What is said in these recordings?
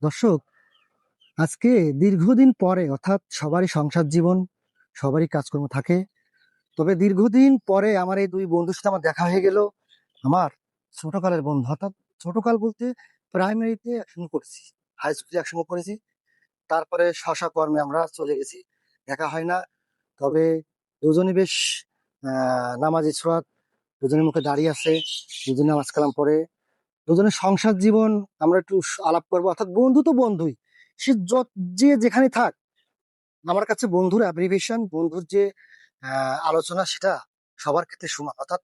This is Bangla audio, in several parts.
দর্শক, আজকে দীর্ঘদিন পরে, অর্থাৎ সবারই সংসার জীবন, সবারই কাজকর্ম থাকে, তবে দীর্ঘদিন পরে আমার এই দুই বন্ধুর সাথে আমার দেখা হয়ে গেল। আমার ছোটকালের বন্ধু, অর্থাৎ ছোটকাল বলতে প্রাইমারিতে একসঙ্গে করেছি, হাই স্কুলে একসঙ্গে করেছি, তারপরে স্ব কর্মে আমরা চলে গেছি, দেখা হয় না। তবে দুজনই বেশ নামাজি ছোঁয়াত, দুজনের মুখে দাঁড়িয়ে আছে, দুজনে নামাজ কালাম পড়ে, দুজনের সংসার জীবন আমরা একটু আলাপ করবো। অর্থাৎ বন্ধু তো বন্ধুই, সে যে যেখানে থাক, আমার কাছে বন্ধুর অ্যাব্রিভিয়েশন, বন্ধুর যে আলোচনা, সেটা সবার ক্ষেত্রে সমান। অর্থাৎ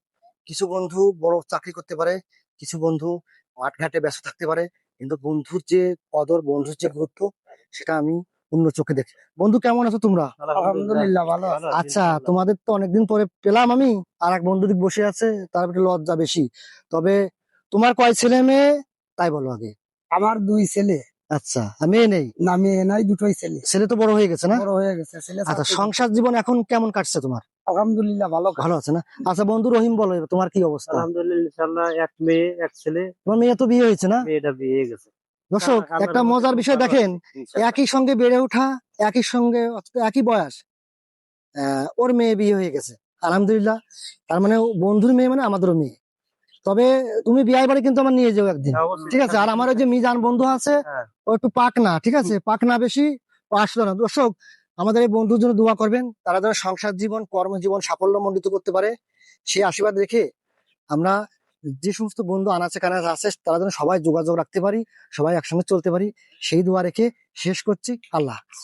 কিছু বন্ধু বড় চাকরি করতে পারে, কিছু বন্ধু মাঠঘাটে ব্যস্ত থাকতে পারে, কিন্তু বন্ধুর যে কদর, বন্ধুর যে গুরুত্ব, সেটা আমি অন্য চোখে দেখি। বন্ধু, কেমন আছো তোমরা? আলহামদুলিল্লাহ, ভালো আছি। আচ্ছা, তোমাদের তো অনেকদিন পরে পেলাম আমি। আর এক বন্ধু দিক বসে আছে, তার একটু লজ্জা বেশি। তবে তোমার কয় ছেলে মেয়ে, তাই বলো আগে। আমার দুই ছেলে। আচ্ছা, আর মেয়ে নেই? না, মেয়ে নাই, দুটোই ছেলে। ছেলে তো বড় হয়ে গেছে না? বড় হয়ে গেছে ছেলে। আচ্ছা, চাকরি সংসার জীবন এখন কেমন কাটছে তোমার? আলহামদুলিল্লাহ ভালো ভালো আছে না? আচ্ছা বন্ধু রহিম, বলো এবার তোমার কি অবস্থা? আলহামদুলিল্লাহ, ইনশাআল্লাহ এক মেয়ে এক ছেলে। তোমার মেয়ে তো বিয়ে হয়েছে না? মেয়েটা বিয়ে গেছে। দর্শক, একটা মজার বিষয় দেখেন, একই সঙ্গে বেড়ে ওঠা, একই সঙ্গে অথচ একই বয়স, ওর মেয়ে বিয়ে হয়ে গেছে, আলহামদুলিল্লাহ। তার মানে বন্ধুর মেয়ে মানে আমাদেরও মেয়ে। তবে তুমি বিয়ে বাড়ি কিন্তু আমার নিয়ে যাও একদিন, ঠিক আছে? আর আমার ওই যে মিজান বন্ধু আছে, ও একটু পাকনা, ঠিক আছে, পাকনা বেশি, ও আসলো না। দর্শক, আমাদের এই বন্ধুর জন্য দোয়া করবেন, তারা যেন সংসার জীবন, কর্মজীবন সাফল্যমণ্ডিত করতে পারে, সেই আশীর্বাদ রেখে আমরা যে সমস্ত বন্ধু আনাচে কানাচে আছে, তারা যেন সবাই যোগাযোগ রাখতে পারি, সবাই একসঙ্গে চলতে পারি, সেই দোয়া রেখে শেষ করছি। আল্লাহ হাফেজ।